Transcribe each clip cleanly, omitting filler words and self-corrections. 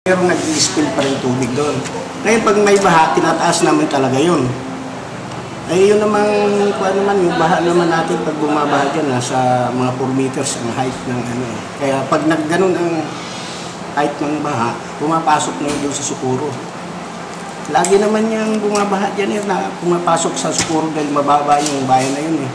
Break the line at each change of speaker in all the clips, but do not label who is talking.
Pero nag-i-spill pa rin tubig doon. Ngayon pag may baha, tinataas naman talaga yun. Ay yun naman, yung baha naman natin pag bumabaha dyan, nasa mga 4 meters ang height ng ano. Kaya pag nagganon ang height ng baha, pumapasok na yun doon sa Socorro. Lagi naman yung bumabaha dyan na pumapasok sa Socorro dahil mababa yung bayan na yun .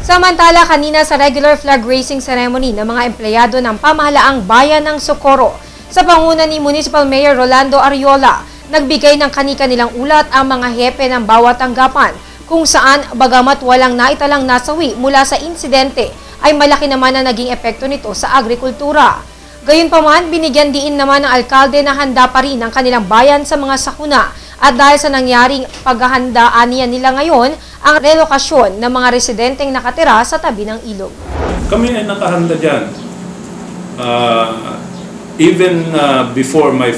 Samantala, kanina sa regular flag raising ceremony ng mga empleyado ng pamahalaang bayan ng Socorro, sa panguna ni Municipal Mayor Rolando Ariola, nagbigay ng kani-kanilang ulat ang mga hepe ng bawat tanggapan kung saan bagamat walang naitalang nasawi mula sa insidente ay malaki naman na naging epekto nito sa agrikultura. Gayunpaman, binigyan diin naman ng alkalde na handa pa rin ang kanilang bayan sa mga sakuna at dahil sa nangyaring paghahandaan nila ngayon ang relokasyon ng mga residenteng nakatira sa tabi ng ilog.
Kami ay nakahanda dyan. Even before my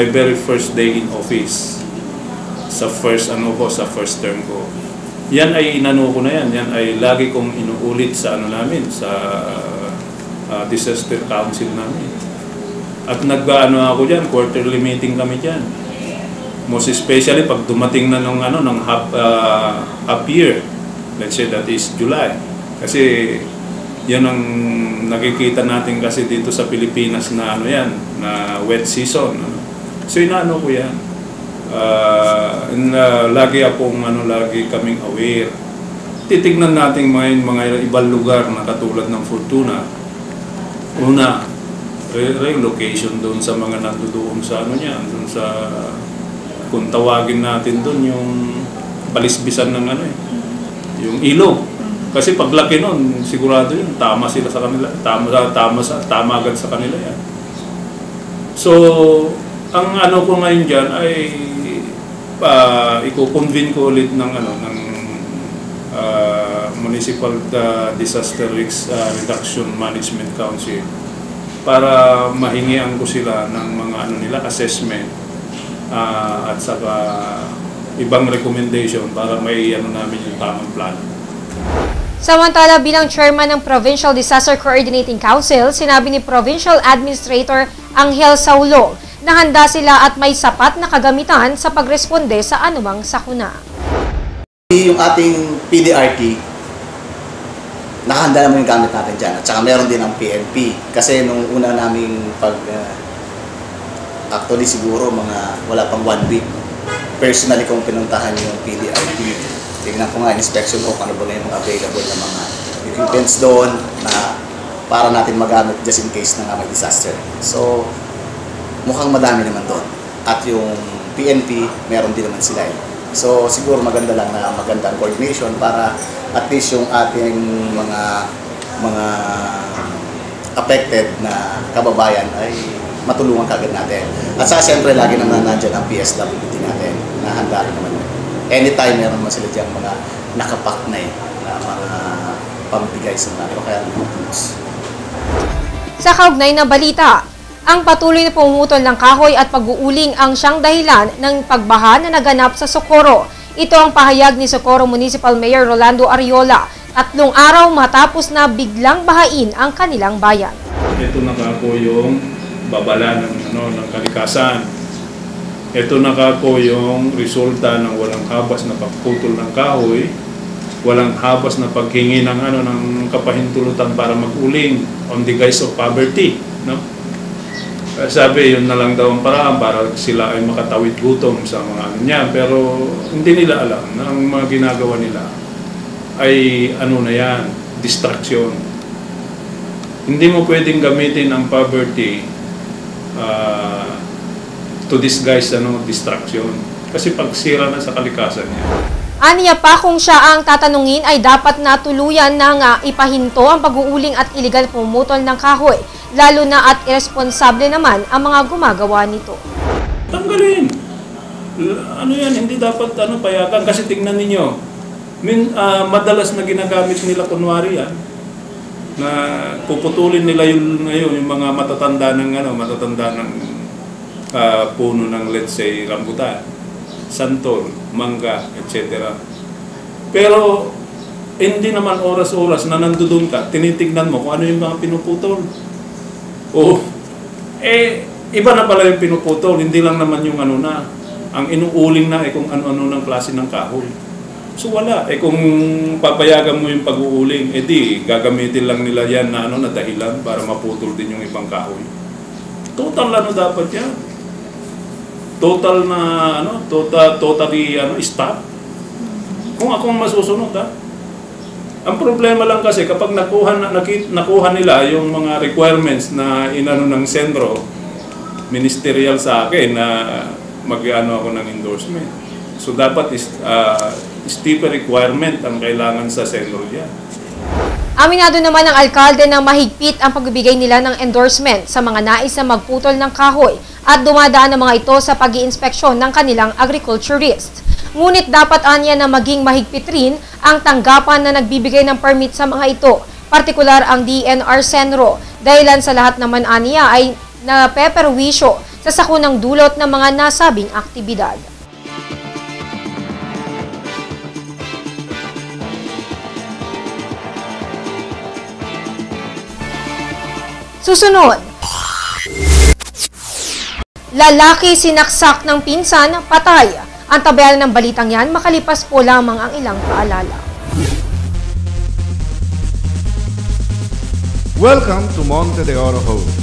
very first day in office, sa first term ko, yan ay inano ko na yan. Yan ay lagi kong inuulit sa sa disaster council namin. At ako diyan, quarterly meeting kami diyan. Most especially pag dumating na ng half year, let's say that is July. Kasi yan ang nakikita natin kasi dito sa Pilipinas na na wet season. So inaano ko yan. Lagi kaming aware. Titignan natin mga ibang lugar na katulad ng Fortuna. Una, relocation doon sa mga nandoon sa doon sa kung tawagin natin doon yung balisbisan ng yung ilog. Kasi paglaki nun, sigurado yun, tama sila sa kanila. Tama agad sa kanila yan. So, ang ko ngayon dyan ay i-convene ko ulit ng Municipal Disaster Risk Reduction Management Council para mahingian ko sila ng mga assessment at saka ibang recommendation para may namin yung tamang plano.
Samantala, bilang chairman ng Provincial Disaster Coordinating Council, sinabi ni Provincial Administrator Angel Saulong na handa sila at may sapat na kagamitan sa pagresponde sa anumang sakuna.
Yung ating PDRT, nakahanda naman yung gamit natin dyan. At saka meron din ang PNP. Kasi nung una naming actually siguro wala pang 1 week, personally kong pinuntahan yung PDRT. Tingnan ko nga, inspection ko kung ano ba na yung available na mga equipments doon na para natin magamit just in case na may disaster. So, mukhang madami naman doon. At yung PNP, meron din naman sila . So, siguro maganda lang na magandang coordination para at least yung ating mga affected na kababayan ay matulungan kagad natin. At saka siyempre, lagi naman nandiyan ang PSWD natin na handa rin naman. Anytime meron naman sila diyang mga nakapack na mga pambigay sa mga kaya mga tools.
Sa kaugnay na balita, ang patuloy na pumutol ng kahoy at pag-uuling ang siyang dahilan ng pagbaha na naganap sa Socorro. Ito ang pahayag ni Socorro Municipal Mayor Rolando Ariola 3 araw matapos na biglang bahain ang kanilang bayan.
Ito na po yung babala ng kalikasan. Ito na po yung resulta ng walang habas na pagputol ng kahoy, walang habas na paghingi ng ng kapahintulutan para mag-uling on the guise of poverty, Sabi, yun na lang daw ang paraan para sila ay makatawid gutom sa mga niya. Pero hindi nila alam na ang mga ginagawa nila ay na yan, distraction. Hindi mo pwedeng gamitin ang poverty to disguise distraction. Kasi pagsira na sa kalikasan niya.
Aniya pa kung siya ang tatanungin ay dapat na tuluyan ng ipahinto ang pag-uuling at iligal pumutol ng kahoy, lalo na at irresponsable naman ang mga gumagawa nito.
Tanggalin! Yan, hindi dapat payagan kasi tingnan ninyo. Madalas na ginagamit nila kunwari yan, na puputulin nila yung mga matatanda ng puno ng let's say rambutan, santol, mangga, etc. Pero hindi naman oras-oras na nandoon ka, tinitignan mo kung ano yung mga pinuputol. Iba na pala yung pinuputol, hindi lang naman yung ano na. Ang inuuling na kung ano-ano ng klase ng kahoy. So wala. Kung papayagan mo yung pag-uuling, di gagamitin lang nila yan na na dahilan para maputol din yung ibang kahoy. Total dapat yan. Total na totally stop. Kung akong masusunod Ang problema lang kasi kapag nakuha nila yung mga requirements na inano ng sentro, ministerial sa akin na mag-ano ako ng endorsement. So dapat steeper requirement ang kailangan sa sentro yan.
Aminado naman ng alkalde na mahigpit ang pagbibigay nila ng endorsement sa mga nais na magputol ng kahoy at dumadaan ang mga ito sa pag-iinspeksyon ng kanilang agriculturist. Ngunit dapat anya na maging mahigpit rin ang tanggapan na nagbibigay ng permit sa mga ito, partikular ang DNR Senro, dahilan sa lahat naman aniya ay napeperwisyo sa sakunang dulot ng mga nasabing aktibidad. Susunod, lalaki sinaksak ng pinsan, patay. Ang tabayan ng balitang yan, makalipas po lamang ang ilang paalala.
Welcome to Monte de Oro Homes.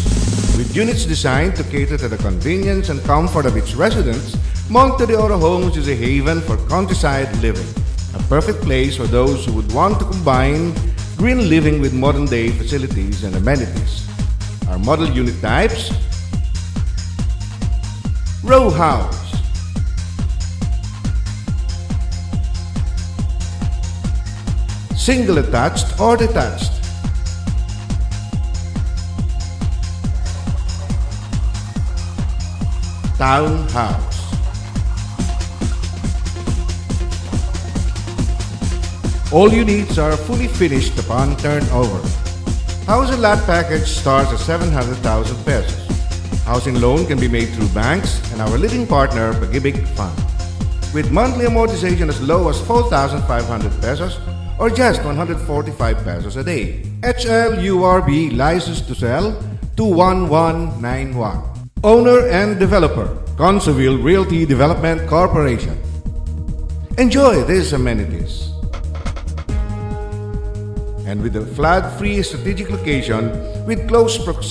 With units designed to cater to the convenience and comfort of its residents, Monte de Oro Homes is a haven for countryside living. A perfect place for those who would want to combine green living with modern-day facilities and amenities. Our model unit types: row house, single attached or detached, townhouse, all units are fully finished upon turnover. House and lot package starts at 700,000 pesos. Housing loan can be made through banks and our leading partner, Pag-ibig Fund, with monthly amortization as low as 4,500 pesos or just 145 pesos a day. HLURB licensed to sell 21191. Owner and developer, Consoville Realty Development Corporation. Enjoy these amenities. And with a flood-free strategic location with close proximity